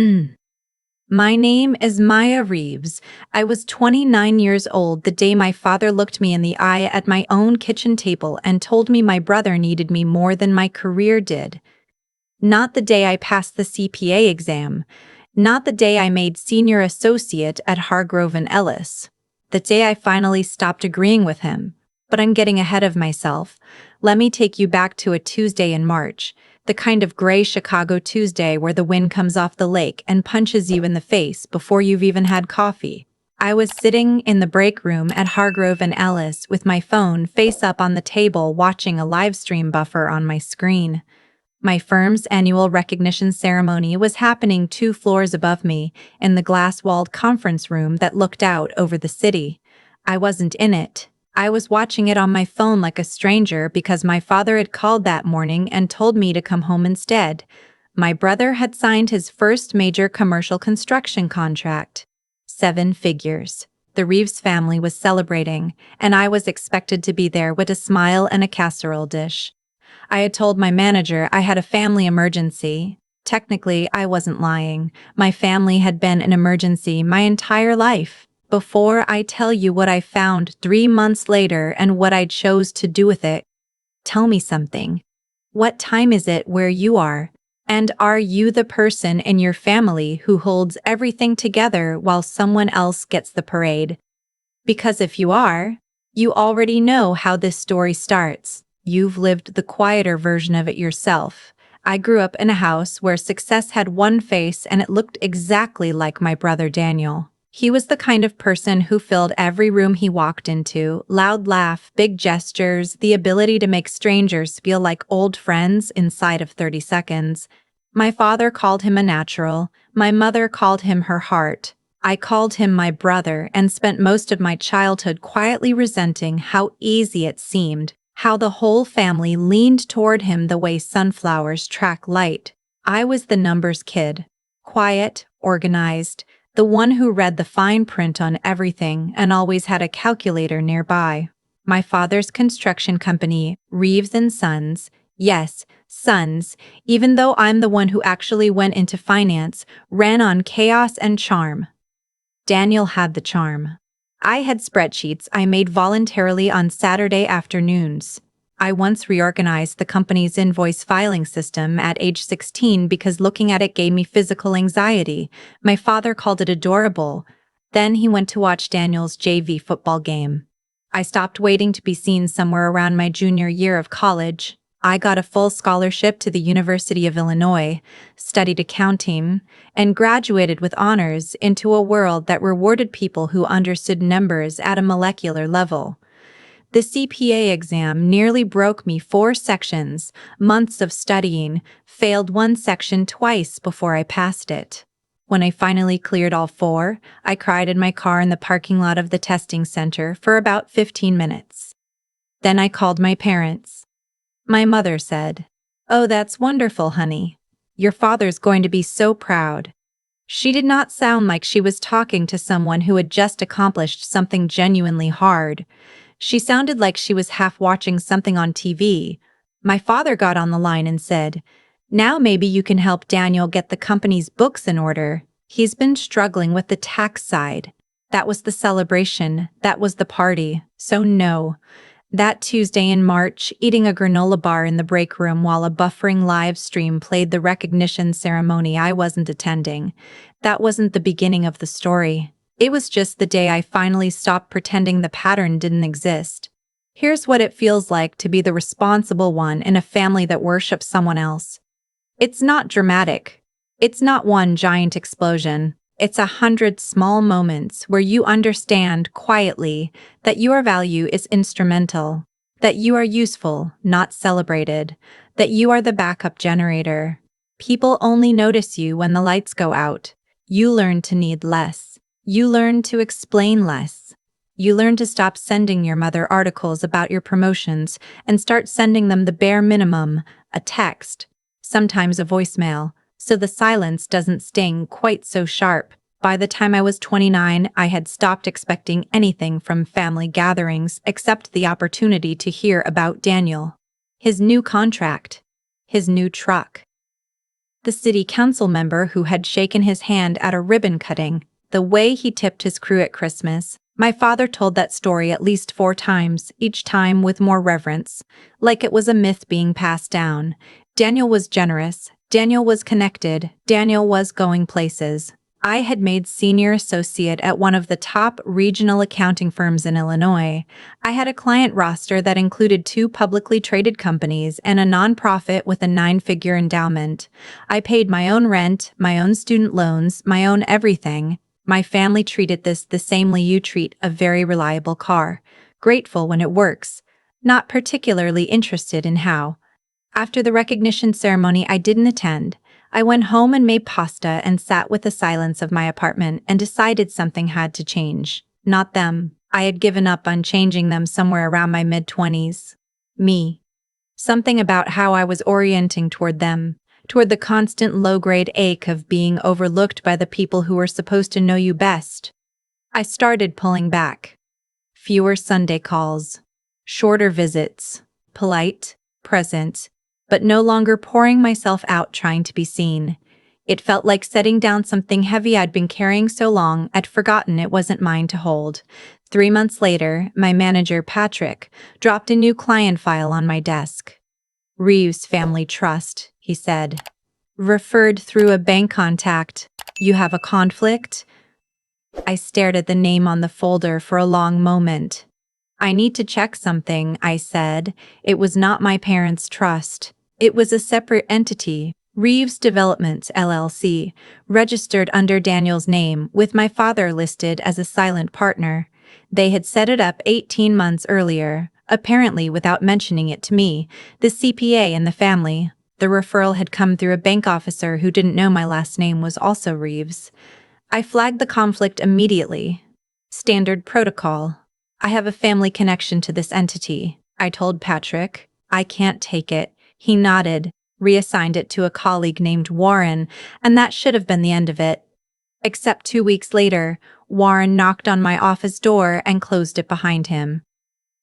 Mm. My name is Maya Reeves. I was 29 years old the day my father looked me in the eye at my own kitchen table and told me my brother needed me more than my career did. Not the day I passed the CPA exam. Not the day I made senior associate at Hargrove and Ellis. The day I finally stopped agreeing with him. But I'm getting ahead of myself. Let me take you back to a Tuesday in March, the kind of gray Chicago Tuesday where the wind comes off the lake and punches you in the face before you've even had coffee. I was sitting in the break room at Hargrove and Ellis with my phone face up on the table watching a live stream buffer on my screen. My firm's annual recognition ceremony was happening 2 floors above me in the glass-walled conference room that looked out over the city. I wasn't in it. I was watching it on my phone like a stranger because my father had called that morning and told me to come home instead. My brother had signed his first major commercial construction contract. 7 figures. The Reeves family was celebrating, and I was expected to be there with a smile and a casserole dish. I had told my manager I had a family emergency. Technically, I wasn't lying. My family had been an emergency my entire life. Before I tell you what I found 3 months later and what I chose to do with it, tell me something. What time is it where you are? And are you the person in your family who holds everything together while someone else gets the parade? Because if you are, you already know how this story starts. You've lived the quieter version of it yourself. I grew up in a house where success had one face and it looked exactly like my brother Daniel. He was the kind of person who filled every room he walked into, loud laugh, big gestures, the ability to make strangers feel like old friends inside of 30 seconds. My father called him a natural. My mother called him her heart. I called him my brother and spent most of my childhood quietly resenting how easy it seemed, how the whole family leaned toward him the way sunflowers track light. I was the numbers kid. Quiet, organized, the one who read the fine print on everything and always had a calculator nearby. My father's construction company, Reeves and Sons, yes, Sons, even though I'm the one who actually went into finance, ran on chaos and charm. Daniel had the charm. I had spreadsheets I made voluntarily on Saturday afternoons. I once reorganized the company's invoice filing system at age 16 because looking at it gave me physical anxiety. My father called it adorable. Then he went to watch Daniel's JV football game. I stopped waiting to be seen somewhere around my junior year of college. I got a full scholarship to the University of Illinois, studied accounting, and graduated with honors into a world that rewarded people who understood numbers at a molecular level. The CPA exam nearly broke me 4 sections, months of studying, failed 1 section twice before I passed it. When I finally cleared all 4, I cried in my car in the parking lot of the testing center for about 15 minutes. Then I called my parents. My mother said, "Oh, that's wonderful, honey. Your father's going to be so proud." She did not sound like she was talking to someone who had just accomplished something genuinely hard. She sounded like she was half watching something on TV. My father got on the line and said, "Now maybe you can help Daniel get the company's books in order. He's been struggling with the tax side." That was the celebration. That was the party. So no. That Tuesday in March, eating a granola bar in the break room while a buffering live stream played the recognition ceremony I wasn't attending. That wasn't the beginning of the story. It was just the day I finally stopped pretending the pattern didn't exist. Here's what it feels like to be the responsible one in a family that worships someone else. It's not dramatic. It's not one giant explosion. It's 100 small moments where you understand quietly that your value is instrumental, that you are useful, not celebrated, that you are the backup generator. People only notice you when the lights go out. You learn to need less. You learn to explain less. You learn to stop sending your mother articles about your promotions and start sending them the bare minimum, a text, sometimes a voicemail, so the silence doesn't sting quite so sharp. By the time I was 29, I had stopped expecting anything from family gatherings except the opportunity to hear about Daniel, his new contract, his new truck. The city council member who had shaken his hand at a ribbon cutting, the way he tipped his crew at Christmas. My father told that story at least 4 times, each time with more reverence, like it was a myth being passed down. Daniel was generous, Daniel was connected, Daniel was going places. I had made senior associate at one of the top regional accounting firms in Illinois. I had a client roster that included 2 publicly traded companies and a nonprofit with a 9-figure endowment. I paid my own rent, my own student loans, my own everything. My family treated this the same way you treat a very reliable car, grateful when it works, not particularly interested in how. After the recognition ceremony I didn't attend, I went home and made pasta and sat with the silence of my apartment and decided something had to change. Not them. I had given up on changing them somewhere around my mid-20s. Me. Something about how I was orienting toward them, toward the constant low-grade ache of being overlooked by the people who were supposed to know you best. I started pulling back. Fewer Sunday calls. Shorter visits. Polite, present, but no longer pouring myself out trying to be seen. It felt like setting down something heavy I'd been carrying so long I'd forgotten it wasn't mine to hold. 3 months later, my manager, Patrick, dropped a new client file on my desk. Reeves Family Trust, he said. Referred through a bank contact. You have a conflict? I stared at the name on the folder for a long moment. I need to check something, I said. It was not my parents' trust. It was a separate entity, Reeves Developments, LLC, registered under Daniel's name, with my father listed as a silent partner. They had set it up 18 months earlier, apparently without mentioning it to me, the CPA in the family. The referral had come through a bank officer who didn't know my last name was also Reeves. I flagged the conflict immediately. Standard protocol. I have a family connection to this entity, I told Patrick. I can't take it. He nodded, reassigned it to a colleague named Warren, and that should have been the end of it. Except 2 weeks later, Warren knocked on my office door and closed it behind him.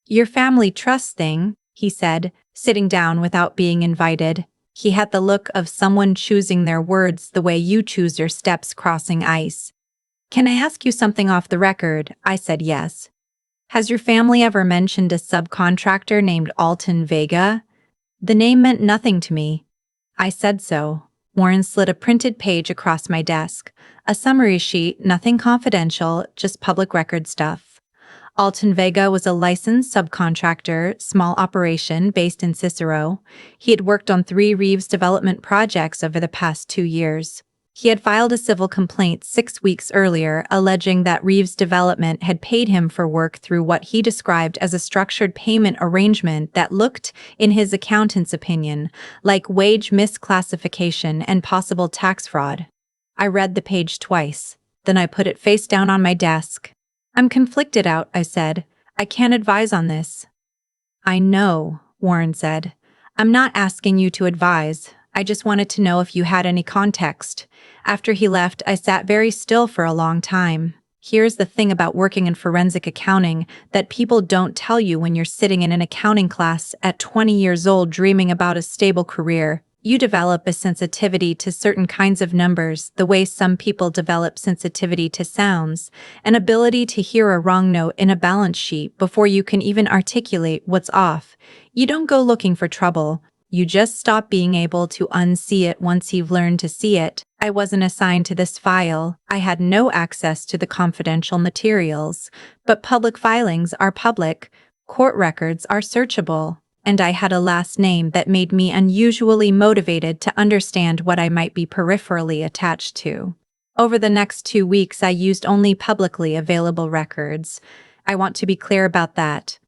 Your family trust thing, he said, sitting down without being invited. He had the look of someone choosing their words the way you choose your steps crossing ice. Can I ask you something off the record? I said yes. Has your family ever mentioned a subcontractor named Alton Vega? The name meant nothing to me. I said so. Warren slid a printed page across my desk. A summary sheet, nothing confidential, just public record stuff. Alton Vega was a licensed subcontractor, small operation based in Cicero. He had worked on 3 Reeves development projects over the past 2 years. He had filed a civil complaint 6 weeks earlier, alleging that Reeves Development had paid him for work through what he described as a structured payment arrangement that looked, in his accountant's opinion, like wage misclassification and possible tax fraud. I read the page twice. Then I put it face down on my desk. I'm conflicted out, I said. I can't advise on this. I know, Warren said. I'm not asking you to advise. I just wanted to know if you had any context. After he left, I sat very still for a long time. Here's the thing about working in forensic accounting that people don't tell you when you're sitting in an accounting class at 20 years old dreaming about a stable career. You develop a sensitivity to certain kinds of numbers the way some people develop sensitivity to sounds, an ability to hear a wrong note in a balance sheet before you can even articulate what's off. You don't go looking for trouble. You just stop being able to unsee it once you've learned to see it. I wasn't assigned to this file. I had no access to the confidential materials, but public filings are public, court records are searchable, and I had a last name that made me unusually motivated to understand what I might be peripherally attached to. Over the next 2 weeks, I used only publicly available records. I want to be clear about that.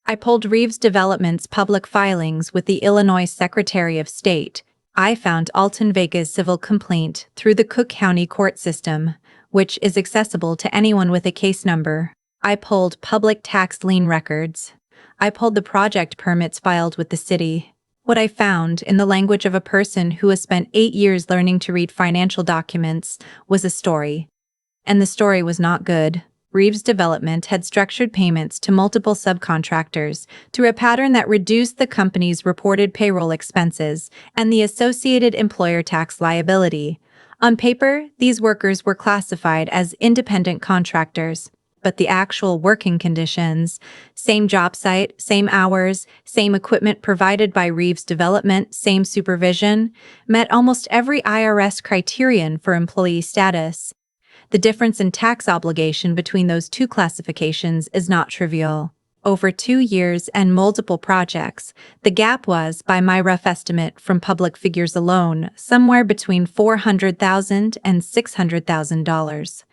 I pulled Reeves Development's public filings with the Illinois Secretary of State. I found Alton Vega's civil complaint through the Cook County court system, which is accessible to anyone with a case number. I pulled public tax lien records. I pulled the project permits filed with the city. What I found, in the language of a person who has spent 8 years learning to read financial documents, was a story. And the story was not good. Reeves Development had structured payments to multiple subcontractors through a pattern that reduced the company's reported payroll expenses and the associated employer tax liability. On paper, these workers were classified as independent contractors, but the actual working conditions, same job site, same hours, same equipment provided by Reeves Development, same supervision, met almost every IRS criterion for employee status. The difference in tax obligation between those two classifications is not trivial. Over 2 years and multiple projects, the gap was, by my rough estimate from public figures alone, somewhere between $400,000 and $600,000.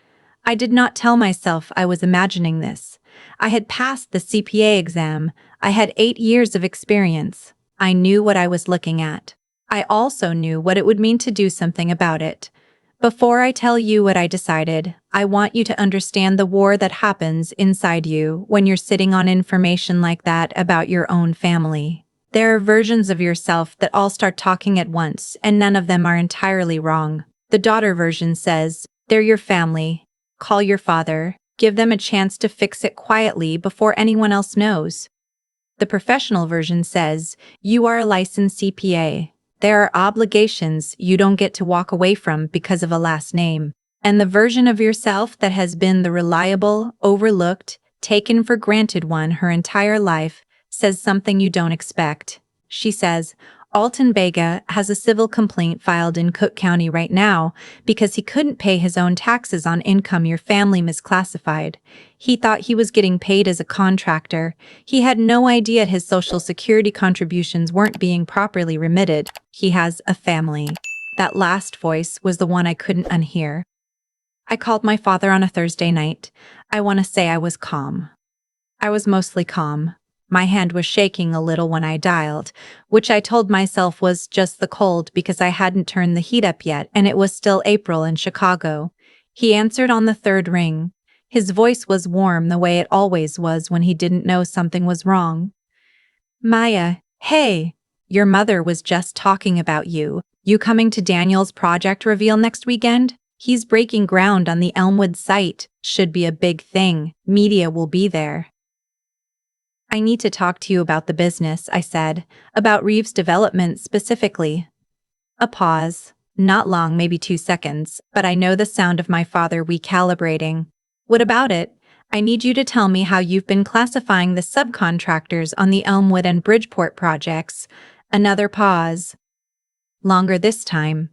I did not tell myself I was imagining this. I had passed the CPA exam. I had 8 years of experience. I knew what I was looking at. I also knew what it would mean to do something about it. Before I tell you what I decided, I want you to understand the war that happens inside you when you're sitting on information like that about your own family. There are versions of yourself that all start talking at once, and none of them are entirely wrong. The daughter version says, "They're your family. Call your father. Give them a chance to fix it quietly before anyone else knows." The professional version says, "You are a licensed CPA. There are obligations you don't get to walk away from because of a last name." And the version of yourself that has been the reliable, overlooked, taken for granted one her entire life says something you don't expect. She says, "Alton Vega has a civil complaint filed in Cook County right now because he couldn't pay his own taxes on income your family misclassified. He thought he was getting paid as a contractor. He had no idea his Social Security contributions weren't being properly remitted. He has a family." That last voice was the one I couldn't unhear. I called my father on a Thursday night. I want to say I was calm. I was mostly calm. My hand was shaking a little when I dialed, which I told myself was just the cold because I hadn't turned the heat up yet and it was still April in Chicago. He answered on the third ring. His voice was warm the way it always was when he didn't know something was wrong. "Maya, hey, your mother was just talking about you. You coming to Daniel's project reveal next weekend? He's breaking ground on the Elmwood site. Should be a big thing. Media will be there." "I need to talk to you about the business," I said, "about Reeves Development specifically." A pause. Not long, maybe 2 seconds, but I know the sound of my father recalibrating. "What about it? I need you to tell me how you've been classifying the subcontractors on the Elmwood and Bridgeport projects." Another pause. Longer this time.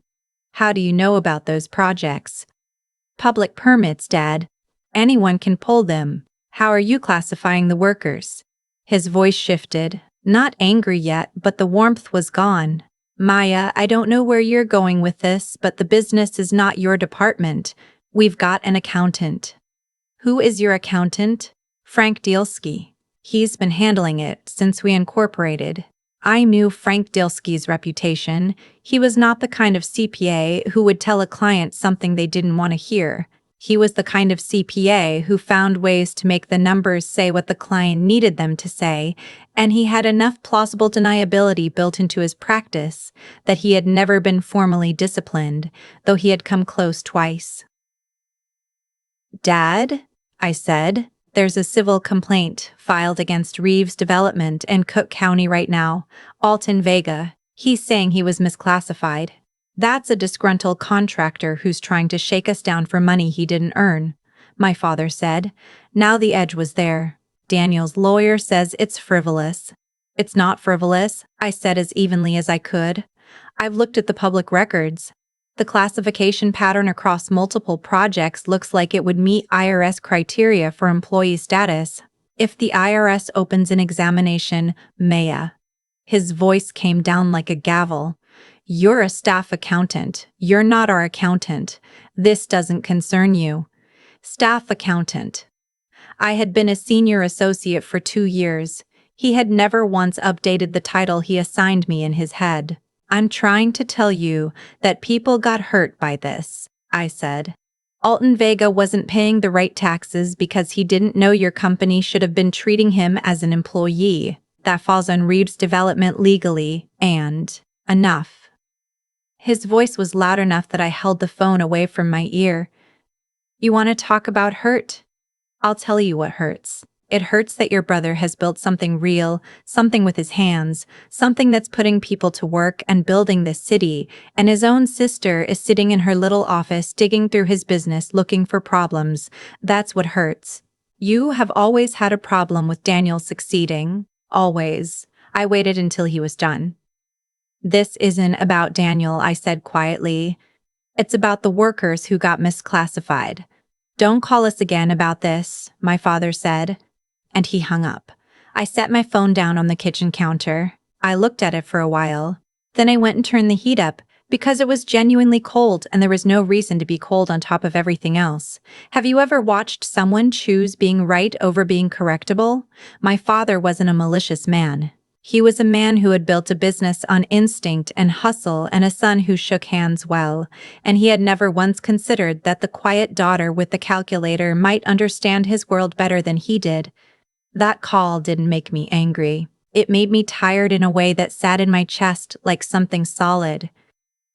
"How do you know about those projects?" "Public permits, Dad. Anyone can pull them. How are you classifying the workers?" His voice shifted, not angry yet, but the warmth was gone. "Maya, I don't know where you're going with this, but the business is not your department. We've got an accountant." "Who is your accountant?" "Frank Dielsky. He's been handling it since we incorporated." I knew Frank Dielsky's reputation. He was not the kind of CPA who would tell a client something they didn't want to hear. He was the kind of CPA who found ways to make the numbers say what the client needed them to say, and he had enough plausible deniability built into his practice that he had never been formally disciplined, though he had come close twice. "Dad," I said, "there's a civil complaint filed against Reeves Development in Cook County right now. Alton Vega. He's saying he was misclassified. That's a disgruntled contractor who's trying to shake us down for money he didn't earn," my father said. Now the edge was there. "Daniel's lawyer says it's frivolous." "It's not frivolous," I said as evenly as I could. "I've looked at the public records. The classification pattern across multiple projects looks like it would meet IRS criteria for employee status. If the IRS opens an examination, Maya." His voice came down like a gavel. "You're a staff accountant. You're not our accountant. This doesn't concern you." Staff accountant. I had been a senior associate for 2 years. He had never once updated the title he assigned me in his head. "I'm trying to tell you that people got hurt by this," I said. "Alton Vega wasn't paying the right taxes because he didn't know your company should have been treating him as an employee. That falls on Reeves Development legally, and enough." His voice was loud enough that I held the phone away from my ear. "You want to talk about hurt?" I'll tell you what hurts. It hurts that your brother has built something real, something with his hands, something that's putting people to work and building this city, and his own sister is sitting in her little office digging through his business looking for problems. That's what hurts. You have always had a problem with Daniel succeeding. Always. I waited until he was done. This isn't about Daniel, I said quietly. It's about the workers who got misclassified. Don't call us again about this, my father said. And he hung up. I set my phone down on the kitchen counter. I looked at it for a while. Then I went and turned the heat up, because it was genuinely cold and there was no reason to be cold on top of everything else. Have you ever watched someone choose being right over being correctable? My father wasn't a malicious man. He was a man who had built a business on instinct and hustle and a son who shook hands well, and he had never once considered that the quiet daughter with the calculator might understand his world better than he did. That call didn't make me angry. It made me tired in a way that sat in my chest like something solid.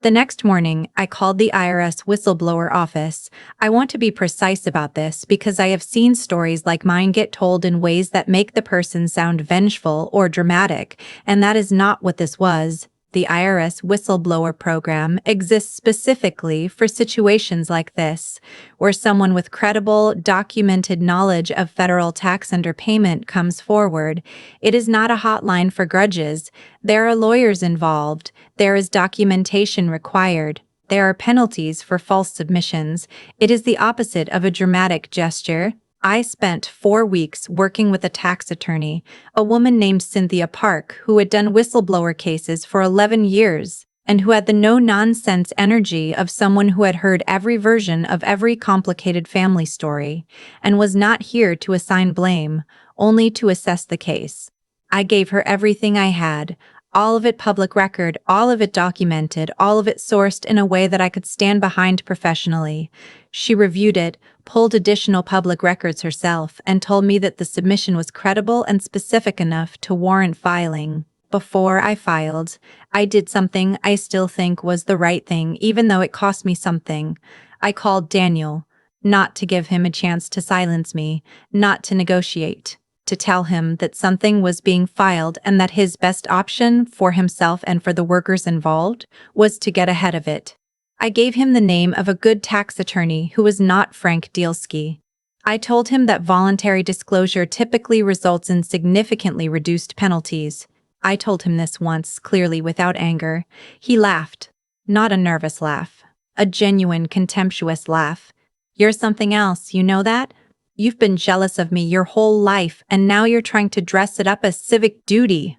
The next morning, I called the IRS whistleblower office. I want to be precise about this because I have seen stories like mine get told in ways that make the person sound vengeful or dramatic, and that is not what this was. The IRS whistleblower program exists specifically for situations like this, where someone with credible, documented knowledge of federal tax underpayment comes forward. It is not a hotline for grudges. There are lawyers involved. There is documentation required. There are penalties for false submissions. It is the opposite of a dramatic gesture. I spent 4 weeks working with a tax attorney, a woman named Cynthia Park, who had done whistleblower cases for 11 years, and who had the no-nonsense energy of someone who had heard every version of every complicated family story, and was not here to assign blame, only to assess the case. I gave her everything I had, all of it public record, all of it documented, all of it sourced in a way that I could stand behind professionally. She reviewed it, pulled additional public records herself, and told me that the submission was credible and specific enough to warrant filing. Before I filed, I did something I still think was the right thing, even though it cost me something. I called Daniel, not to give him a chance to silence me, not to negotiate, to tell him that something was being filed and that his best option for himself and for the workers involved was to get ahead of it. I gave him the name of a good tax attorney who was not Frank Dielski. I told him that voluntary disclosure typically results in significantly reduced penalties. I told him this once, clearly without anger. He laughed. Not a nervous laugh. A genuine, contemptuous laugh. You're something else, you know that? You've been jealous of me your whole life, and now you're trying to dress it up as civic duty.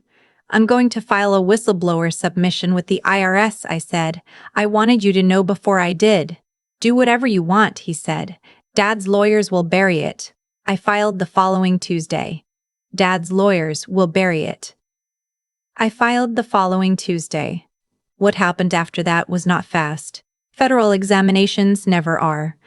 I'm going to file a whistleblower submission with the IRS, I said. I wanted you to know before I did. Do whatever you want, he said. Dad's lawyers will bury it. I filed the following Tuesday. Dad's lawyers will bury it. I filed the following Tuesday. What happened after that was not fast. Federal examinations never are.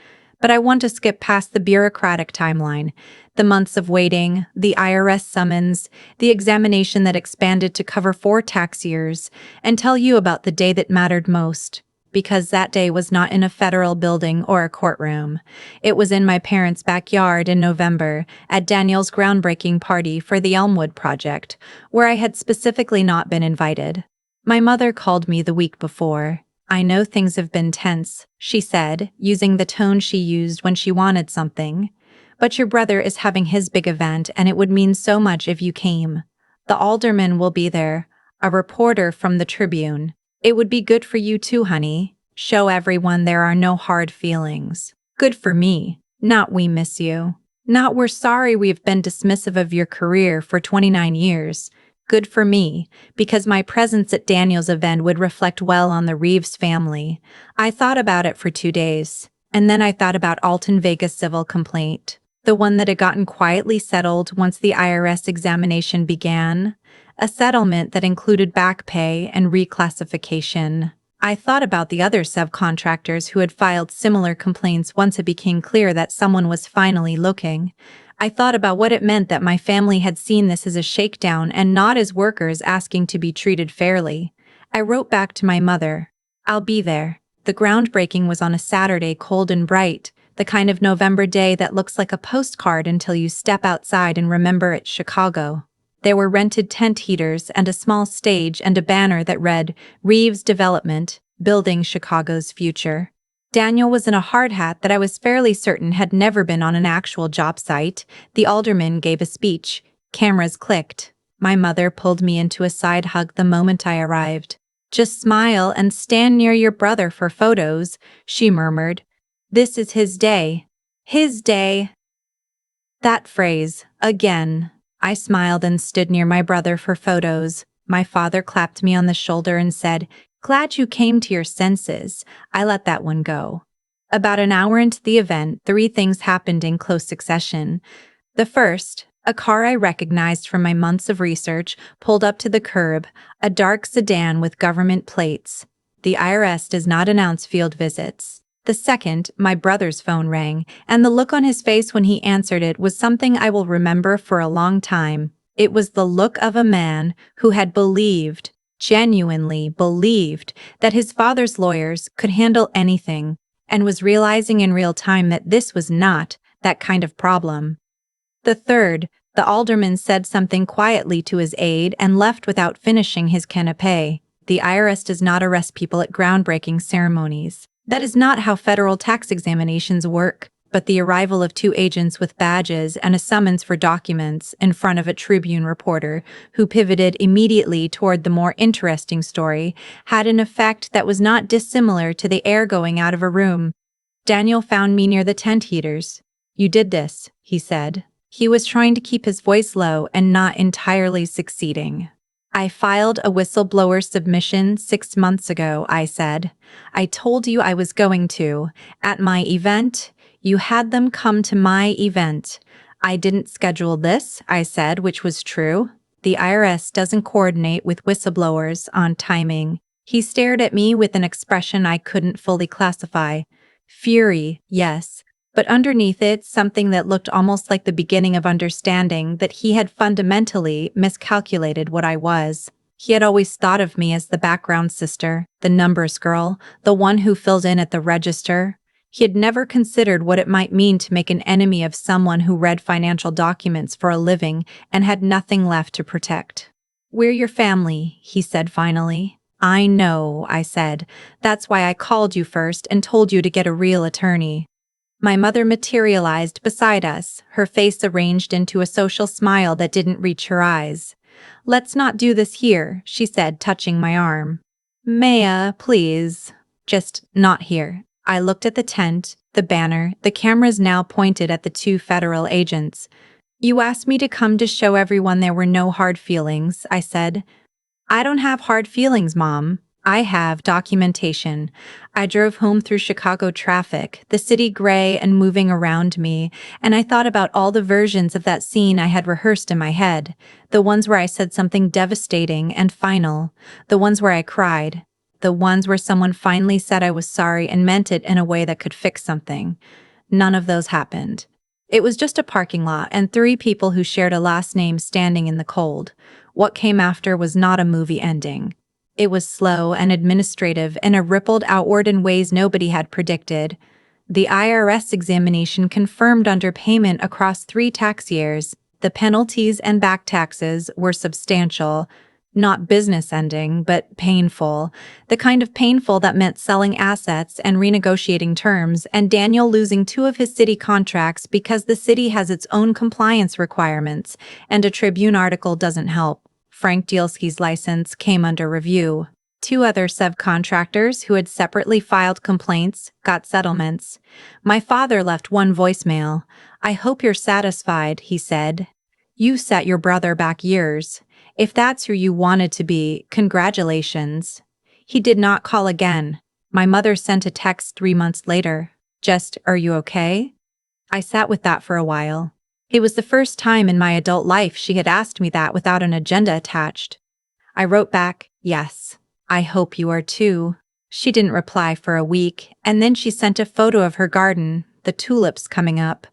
But I want to skip past the bureaucratic timeline, the months of waiting, the IRS summons, the examination that expanded to cover 4 tax years, and tell you about the day that mattered most. Because that day was not in a federal building or a courtroom. It was in my parents' backyard in November, at Daniel's groundbreaking party for the Elmwood Project, where I had specifically not been invited. My mother called me the week before. I know things have been tense, she said, using the tone she used when she wanted something. But your brother is having his big event, and it would mean so much if you came. The alderman will be there, a reporter from the Tribune. It would be good for you too, honey. Show everyone there are no hard feelings. Good for me. Not we miss you. Not we're sorry we've been dismissive of your career for 29 years. Good for me, because my presence at Daniel's event would reflect well on the Reeves family. I thought about it for 2 days, and then I thought about Alton Vega's civil complaint, the one that had gotten quietly settled once the IRS examination began, a settlement that included back pay and reclassification. I thought about the other subcontractors who had filed similar complaints once it became clear that someone was finally looking. I thought about what it meant that my family had seen this as a shakedown and not as workers asking to be treated fairly. I wrote back to my mother, I'll be there. The groundbreaking was on a Saturday, cold and bright. the kind of November day that looks like a postcard until you step outside and remember it's Chicago. There were rented tent heaters and a small stage and a banner that read, Reeves Development, Building Chicago's Future. Daniel was in a hard hat that I was fairly certain had never been on an actual job site. The alderman gave a speech. Cameras clicked. My mother pulled me into a side hug the moment I arrived. Just smile and stand near your brother for photos, she murmured. This is his day. His day. That phrase, again. I smiled and stood near my brother for photos. My father clapped me on the shoulder and said, Glad you came to your senses. I let that one go. About an hour into the event, 3 things happened in close succession. The first, a car I recognized from my months of research pulled up to the curb, a dark sedan with government plates. The IRS does not announce field visits. The second, my brother's phone rang, and the look on his face when he answered it was something I will remember for a long time. It was the look of a man who had believed, genuinely believed, that his father's lawyers could handle anything, and was realizing in real time that this was not that kind of problem. The third, the alderman said something quietly to his aide and left without finishing his canapé. The IRS does not arrest people at groundbreaking ceremonies. That is not how federal tax examinations work, but the arrival of 2 agents with badges and a summons for documents in front of a Tribune reporter who pivoted immediately toward the more interesting story had an effect that was not dissimilar to the air going out of a room. Daniel found me near the tent heaters. You did this, he said. He was trying to keep his voice low and not entirely succeeding. I filed a whistleblower submission 6 months ago, I said. I told you I was going to. At my event, you had them come to my event. I didn't schedule this, I said, which was true. The IRS doesn't coordinate with whistleblowers on timing. He stared at me with an expression I couldn't fully classify. Fury, yes. But underneath it, something that looked almost like the beginning of understanding that he had fundamentally miscalculated what I was. He had always thought of me as the background sister, the numbers girl, the one who filled in at the register. He had never considered what it might mean to make an enemy of someone who read financial documents for a living and had nothing left to protect. We're your family, he said finally. I know, I said. That's why I called you first and told you to get a real attorney. My mother materialized beside us, her face arranged into a social smile that didn't reach her eyes. Let's not do this here, she said, touching my arm. Maya, please. Just not here. I looked at the tent, the banner, the cameras now pointed at the 2 federal agents. You asked me to come to show everyone there were no hard feelings, I said. I don't have hard feelings, Mom. I have documentation. I drove home through Chicago traffic, the city gray and moving around me, and I thought about all the versions of that scene I had rehearsed in my head, the ones where I said something devastating and final, the ones where I cried, the ones where someone finally said I was sorry and meant it in a way that could fix something. None of those happened. It was just a parking lot and 3 people who shared a last name standing in the cold. What came after was not a movie ending. It was slow and administrative and it rippled outward in ways nobody had predicted. The IRS examination confirmed underpayment across 3 tax years. The penalties and back taxes were substantial, not business ending, but painful. The kind of painful that meant selling assets and renegotiating terms, and Daniel losing 2 of his city contracts because the city has its own compliance requirements, and a Tribune article doesn't help. Frank Dielski's license came under review. 2 other subcontractors who had separately filed complaints got settlements. My father left 1 voicemail. I hope you're satisfied, he said. You set your brother back years. If that's who you wanted to be, congratulations. He did not call again. My mother sent a text 3 months later. Just, are you okay? I sat with that for a while. It was the first time in my adult life she had asked me that without an agenda attached. I wrote back, yes. I hope you are too. She didn't reply for a week, and then she sent a photo of her garden, the tulips coming up.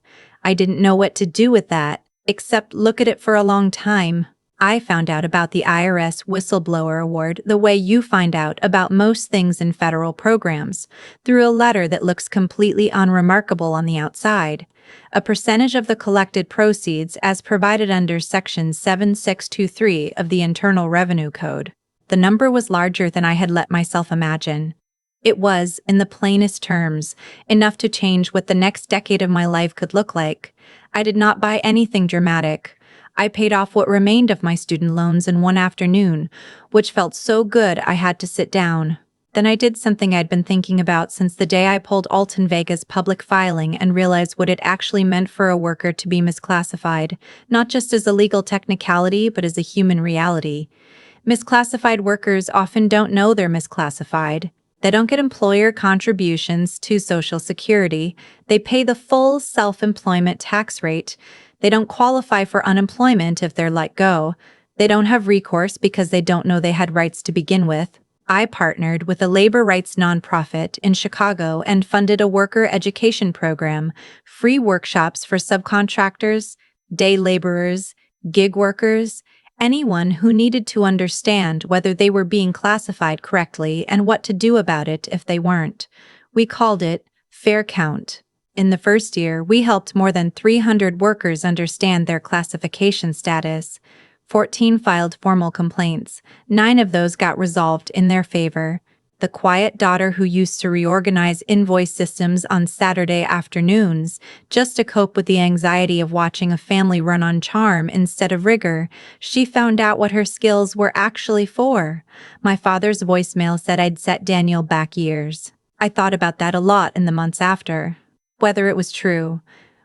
I didn't know what to do with that, except look at it for a long time. I found out about the IRS Whistleblower Award the way you find out about most things in federal programs, through a letter that looks completely unremarkable on the outside. A percentage of the collected proceeds as provided under Section 7623 of the Internal Revenue Code. The number was larger than I had let myself imagine. It was, in the plainest terms, enough to change what the next decade of my life could look like. I did not buy anything dramatic. I paid off what remained of my student loans in one afternoon, which felt so good I had to sit down. Then I did something I'd been thinking about since the day I pulled Alton Vega's public filing and realized what it actually meant for a worker to be misclassified, not just as a legal technicality but as a human reality. Misclassified workers often don't know they're misclassified. They don't get employer contributions to Social Security. They pay the full self-employment tax rate. They don't qualify for unemployment if they're let go. They don't have recourse because they don't know they had rights to begin with. I partnered with a labor rights nonprofit in Chicago and funded a worker education program, free workshops for subcontractors, day laborers, gig workers, anyone who needed to understand whether they were being classified correctly and what to do about it if they weren't. We called it Fair Count. In the first year, we helped more than 300 workers understand their classification status. 14 filed formal complaints. 9 of those got resolved in their favor. The quiet daughter who used to reorganize invoice systems on Saturday afternoons just to cope with the anxiety of watching a family run on charm instead of rigor, she found out what her skills were actually for. My father's voicemail said I'd set Daniel back years. I thought about that a lot in the months after. Whether it was true,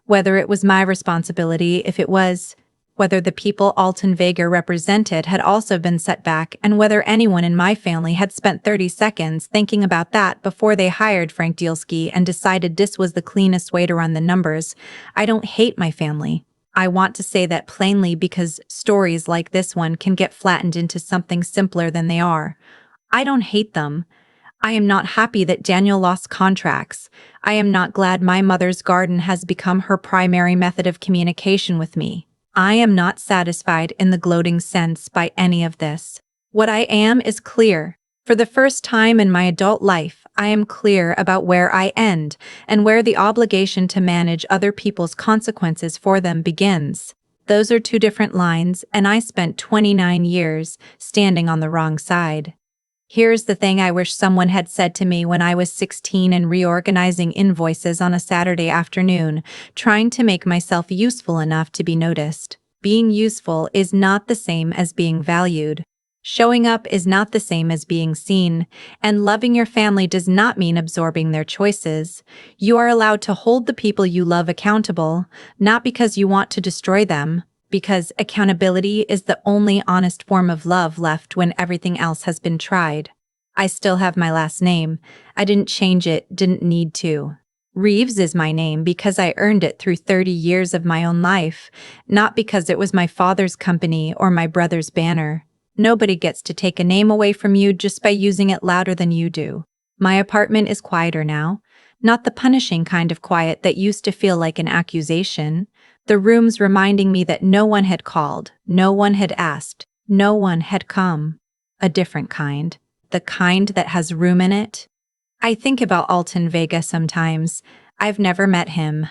whether it was my responsibility, if it was, whether the people Alton Vega represented had also been set back, and whether anyone in my family had spent 30 seconds thinking about that before they hired Frank Dielski and decided this was the cleanest way to run the numbers. I don't hate my family. I want to say that plainly because stories like this one can get flattened into something simpler than they are. I don't hate them. I am not happy that Daniel lost contracts. I am not glad my mother's garden has become her primary method of communication with me. I am not satisfied in the gloating sense by any of this. What I am is clear. For the first time in my adult life, I am clear about where I end and where the obligation to manage other people's consequences for them begins. Those are two different lines, and I spent 29 years standing on the wrong side. Here's the thing I wish someone had said to me when I was 16 and reorganizing invoices on a Saturday afternoon, trying to make myself useful enough to be noticed. Being useful is not the same as being valued. Showing up is not the same as being seen, and loving your family does not mean absorbing their choices. You are allowed to hold the people you love accountable, not because you want to destroy them, because accountability is the only honest form of love left when everything else has been tried. I still have my last name. I didn't change it, didn't need to. Reeves is my name because I earned it through 30 years of my own life, not because it was my father's company or my brother's banner. Nobody gets to take a name away from you just by using it louder than you do. My apartment is quieter now, not the punishing kind of quiet that used to feel like an accusation. The rooms reminding me that no one had called, no one had asked, no one had come. A different kind. The kind that has room in it. I think about Alton Vega sometimes. I've never met him.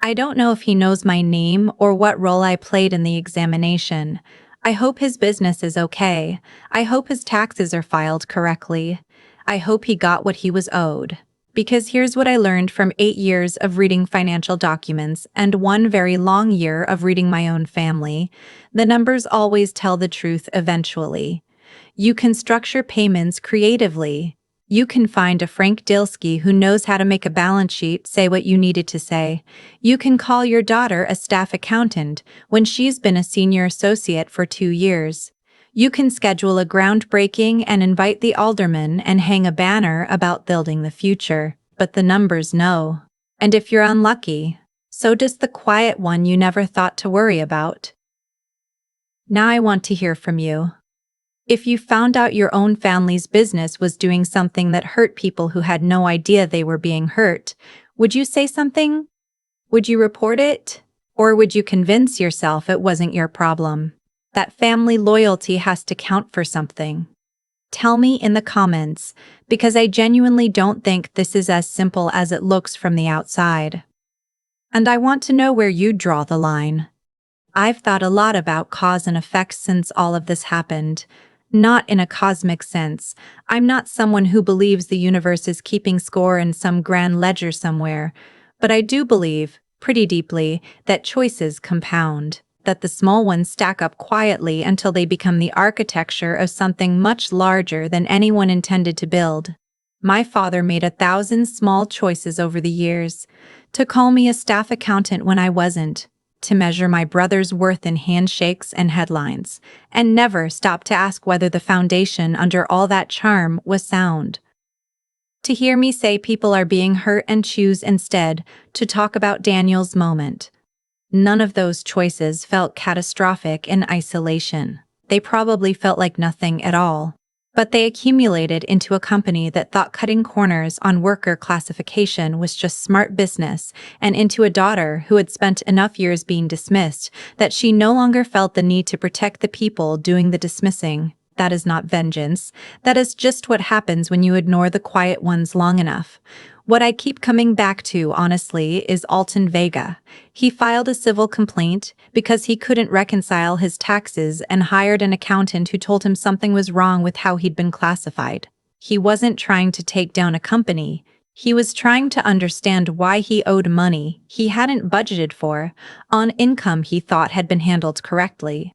I don't know if he knows my name or what role I played in the examination. I hope his business is okay. I hope his taxes are filed correctly. I hope he got what he was owed. Because here's what I learned from 8 years of reading financial documents and 1 very long year of reading my own family. The numbers always tell the truth eventually. You can structure payments creatively. You can find a Frank Dielski who knows how to make a balance sheet say what you needed to say. You can call your daughter a staff accountant when she's been a senior associate for 2 years. You can schedule a groundbreaking and invite the alderman and hang a banner about building the future, but the numbers know. And if you're unlucky, so does the quiet one you never thought to worry about. Now I want to hear from you. If you found out your own family's business was doing something that hurt people who had no idea they were being hurt, would you say something? Would you report it? Or would you convince yourself it wasn't your problem? that family loyalty has to count for something? Tell me in the comments, because I genuinely don't think this is as simple as it looks from the outside. And I want to know where you draw the line. I've thought a lot about cause and effect since all of this happened. Not in a cosmic sense. I'm not someone who believes the universe is keeping score in some grand ledger somewhere. But I do believe, pretty deeply, that choices compound, that the small ones stack up quietly until they become the architecture of something much larger than anyone intended to build. My father made 1,000 small choices over the years. To call me a staff accountant when I wasn't, to measure my brother's worth in handshakes and headlines, and never stop to ask whether the foundation under all that charm was sound. To hear me say people are being hurt and choose instead to talk about Daniel's moment. None of those choices felt catastrophic in isolation. They probably felt like nothing at all. But they accumulated into a company that thought cutting corners on worker classification was just smart business, and into a daughter who had spent enough years being dismissed that she no longer felt the need to protect the people doing the dismissing. That is not vengeance. That is just what happens when you ignore the quiet ones long enough. What I keep coming back to, honestly, is Alton Vega. He filed a civil complaint because he couldn't reconcile his taxes and hired an accountant who told him something was wrong with how he'd been classified. He wasn't trying to take down a company. He was trying to understand why he owed money he hadn't budgeted for on income he thought had been handled correctly.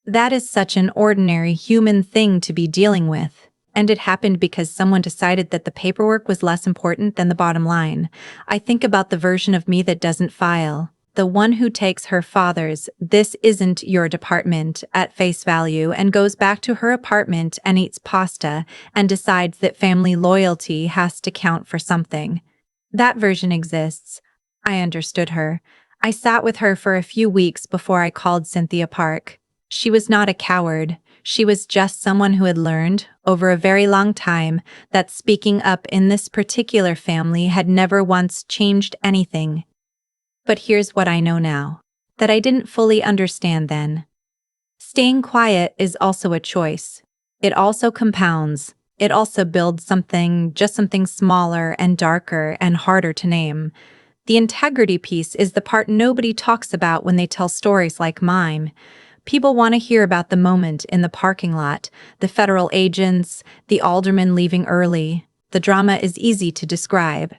That is such an ordinary human thing to be dealing with. And it happened because someone decided that the paperwork was less important than the bottom line. I think about the version of me that doesn't file, the one who takes her father's "this isn't your department" at face value and goes back to her apartment and eats pasta and decides that family loyalty has to count for something. That version exists. I understood her. I sat with her for a few weeks before I called Cynthia Park. She was not a coward. She was just someone who had learned, over a very long time, that speaking up in this particular family had never once changed anything. But here's what I know now, that I didn't fully understand then. Staying quiet is also a choice. It also compounds. It also builds something, just something smaller and darker and harder to name. The integrity piece is the part nobody talks about when they tell stories like mine. People want to hear about the moment in the parking lot, the federal agents, the alderman leaving early. The drama is easy to describe.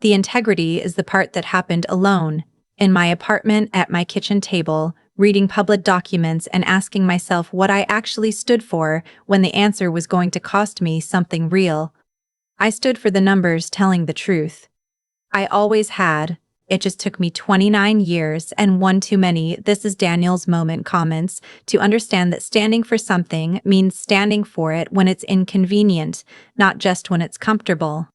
The integrity is the part that happened alone, in my apartment at my kitchen table, reading public documents and asking myself what I actually stood for when the answer was going to cost me something real. I stood for the numbers telling the truth. I always had. It just took me 29 years and one too many "this is Daniel's moment" comments to understand that standing for something means standing for it when it's inconvenient, not just when it's comfortable.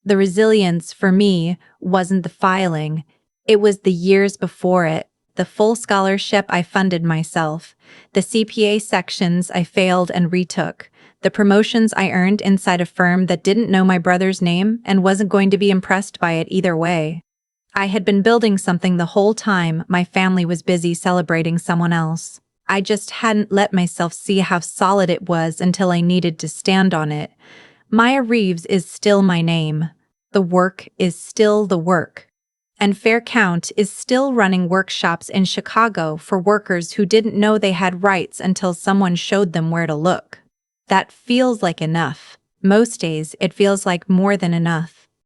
The resilience, for me, wasn't the filing. It was the years before it, the full scholarship I funded myself, the CPA sections I failed and retook, the promotions I earned inside a firm that didn't know my brother's name and wasn't going to be impressed by it either way. I had been building something the whole time my family was busy celebrating someone else. I just hadn't let myself see how solid it was until I needed to stand on it. Maya Reeves is still my name. The work is still the work. And Fair Count is still running workshops in Chicago for workers who didn't know they had rights until someone showed them where to look. That feels like enough. Most days, it feels like more than enough.